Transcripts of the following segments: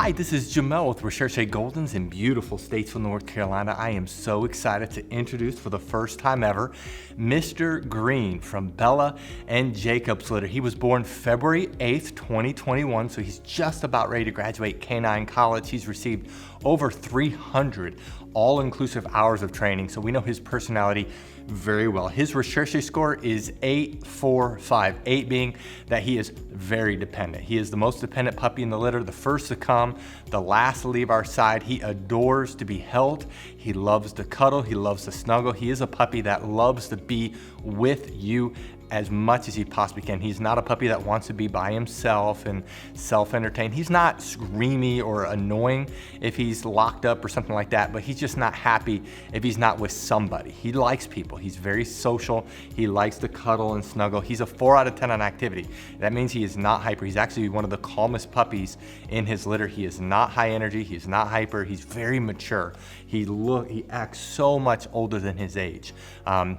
Hi, this is Jamel with Recherche Goldens in beautiful Statesville, North Carolina. I am so excited to introduce for the first time ever, Mr. Green from Bella and Jacob's litter. He was born February 8th, 2021, so he's just about ready to graduate canine college. He's received over 300 all-inclusive hours of training, so we know his personality very well. His Recherche score is 845, 8 being that he is very dependent. He is the most dependent puppy in the litter, the first to come, the last to leave our side. He adores to be held. He loves to cuddle. He loves to snuggle. He is a puppy that loves to be with you as much as he possibly can. He's not a puppy that wants to be by himself and self-entertain. He's not screamy or annoying if he's locked up or something like that, but he's just not happy if he's not with somebody. He likes people. He's very social. He likes to cuddle and snuggle. He's a 4 out of 10 on activity. That means he is not hyper. He's actually one of the calmest puppies in his litter. He is not high energy. He's not hyper. He's very mature. He acts so much older than his age.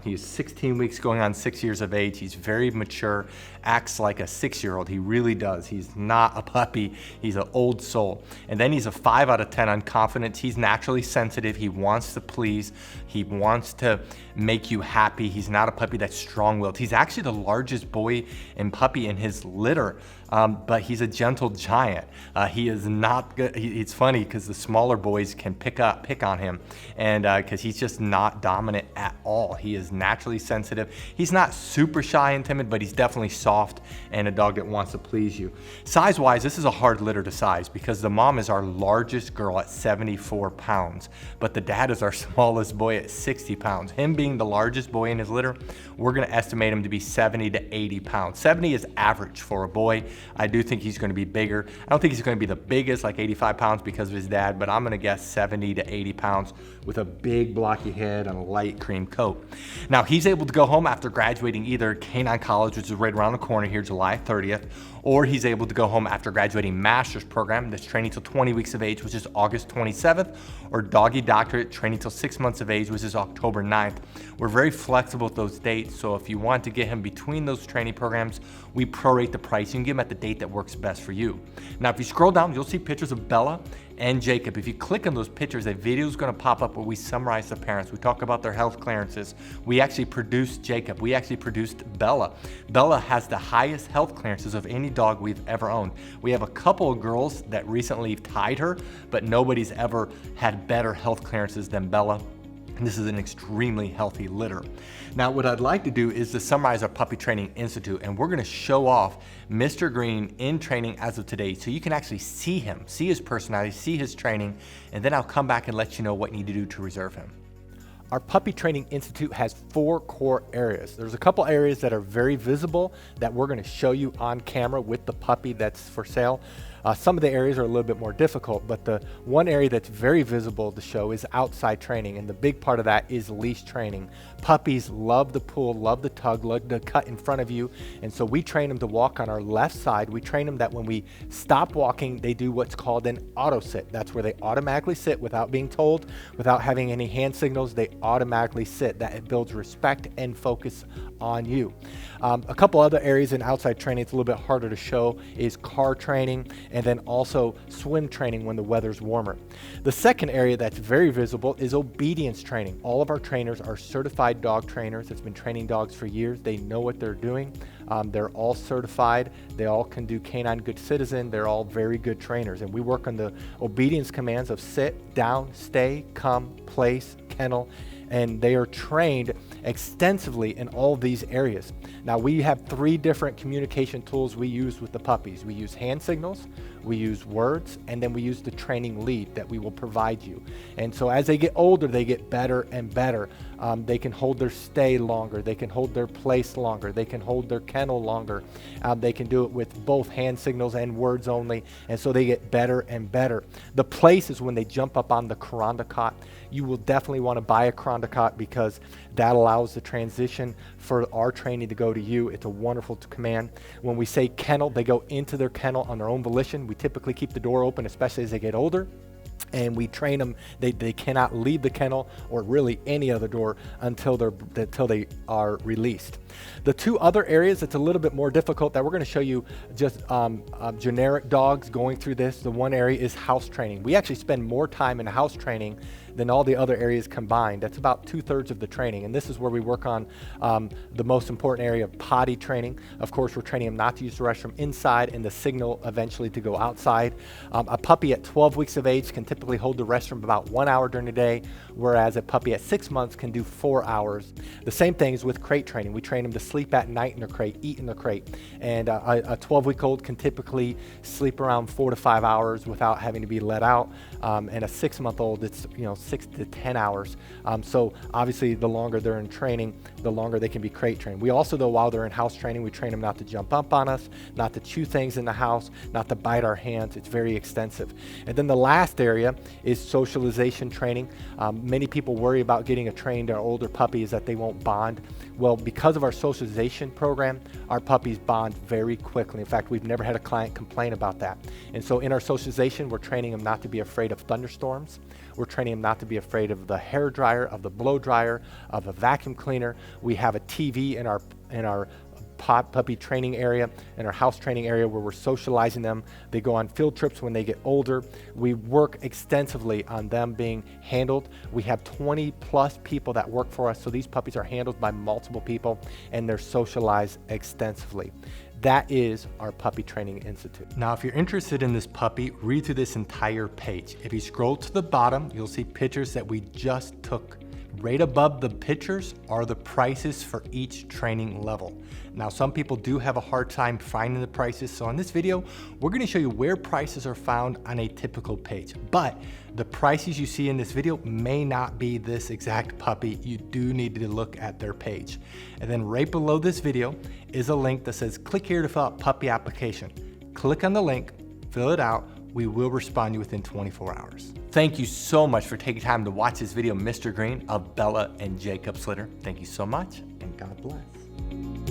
He's 16 weeks going on 6 years of age. He's very mature, acts like a 6-year-old. He really does. He's not a puppy. He's an old soul. And then he's a 5 out of 10 on confidence. He's naturally sensitive. He wants to please. He wants to make you happy. He's not a puppy that's strong-willed. He's actually the largest boy and puppy in his litter, but he's a gentle giant. He is not good. It's funny because the smaller boys can pick on him, and because he's just not dominant at all. He is naturally sensitive. He's not super shy and timid, but he's definitely soft and a dog that wants to please you. Size-wise, this is a hard litter to size because the mom is our largest girl at 74 pounds, but the dad is our smallest boy at 60 pounds. Him being the largest boy in his litter, we're going to estimate him to be 70 to 80 pounds. 70 is average for a boy. I do think he's going to be bigger. I don't think he's going to be the biggest, like 85 pounds because of his dad, but I'm going to guess 70 to 80 pounds with a big blocky head and a light cream coat. Now, he's able to go home after graduating either canine college, which is right around the corner here, July 30th, or he's able to go home after graduating master's program that's training till 20 weeks of age, which is August 27th, or doggy doctorate training till 6 months of age, which is October 9th. We're very flexible with those dates, so if you want to get him between those training programs, we prorate the price. You can get him at the date that works best for you. Now, if you scroll down, you'll see pictures of Bella and Jacob. If you click on those pictures, a video is going to pop up where we summarize the parents. We talk about their health clearances. We actually produced Jacob. We actually produced Bella. Bella has the highest health clearances of any dog we've ever owned. We have a couple of girls that recently tied her, but nobody's ever had better health clearances than Bella. And this is an extremely healthy litter. Now, what I'd like to do is to summarize our Puppy Training Institute, and we're going to show off Mr. Green in training as of today, so you can actually see him, see his personality, see his training, and then I'll come back and let you know what you need to do to reserve him. Our Puppy Training Institute has 4 core areas. There's a couple areas that are very visible that we're going to show you on camera with the puppy that's for sale. Some of the areas are a little bit more difficult, but the one area that's very visible to show is outside training, and the big part of that is leash training. Puppies love the pull, love the tug, love the cut in front of you, and so we train them to walk on our left side. We train them that when we stop walking, they do what's called an auto sit. That's where they automatically sit without being told, without having any hand signals. They automatically sit. That it builds respect and focus on you. A couple other areas in outside training it's a little bit harder to show is car training, and then also swim training when the weather's warmer. The second area that's very visible is obedience training. All of our trainers are certified dog trainers that's been training dogs for years. They know what they're doing. They're all certified. They all can do Canine Good Citizen. They're all very good trainers, and we work on the obedience commands of sit, down, stay, come, place, kennel, and they are trained extensively in all of these areas. Now, we have 3 different communication tools we use with the puppies. We use hand signals, we use words, and then we use the training lead that we will provide you. And so as they get older, they get better and better. They can hold their stay longer, they can hold their place longer, they can hold their kennel longer. They can do it with both hand signals and words only, and so they get better and better. The place is when they jump up on the Kuranda cot. You will definitely want to buy a Kuranda cot because that allows the transition for our training to go to you. It's a wonderful command. When we say kennel, they go into their kennel on their own volition. We typically keep the door open, especially as they get older. and we train them. They cannot leave the kennel or really any other door until they are released. The two other areas that's a little bit more difficult that we're going to show you just generic dogs going through this. The one area is house training. We actually spend more time in house training than all the other areas combined. That's about 2/3 of the training, and this is where we work on the most important area of potty training. Of course, we're training them not to use the restroom inside and the signal eventually to go outside. A puppy at 12 weeks of age can typically hold the restroom about 1 hour during the day, whereas a puppy at 6 months can do 4 hours. The same thing is with crate training. We train them to sleep at night in the crate, eat in the crate, and a 12-week-old can typically sleep around 4 to 5 hours without having to be let out, and a 6-month-old, it's 6 to 10 hours. So obviously the longer they're in training, the longer they can be crate trained. We also, though, while they're in house training, we train them not to jump up on us, not to chew things in the house, not to bite our hands. It's very extensive. And then the last area is socialization training. Many people worry about getting a trained or older puppy is that they won't bond. Well, because of our socialization program, our puppies bond very quickly. In fact, we've never had a client complain about that. And so in our socialization, we're training them not to be afraid of thunderstorms. We're training them not to be afraid of the hair dryer, of the blow dryer, of a vacuum cleaner. We have a TV in our puppy training area, in our house training area, where we're socializing them. They go on field trips when they get older. We work extensively on them being handled. We have 20+ people that work for us, so these puppies are handled by multiple people and they're socialized extensively. That is our Puppy Training Institute. Now, if you're interested in this puppy, read through this entire page. If you scroll to the bottom, you'll see pictures that we just took. Right above the pictures are the prices for each training level. Now, some people do have a hard time finding the prices, so in this video, we're going to show you where prices are found on a typical page. But the prices you see in this video may not be this exact puppy. You do need to look at their page. And then right below this video is a link that says, click here to fill out puppy application. Click on the link, fill it out. We will respond to you within 24 hours. Thank you so much for taking time to watch this video, Mr. Green of Bella and Jacob's Litter. Thank you so much, and God bless.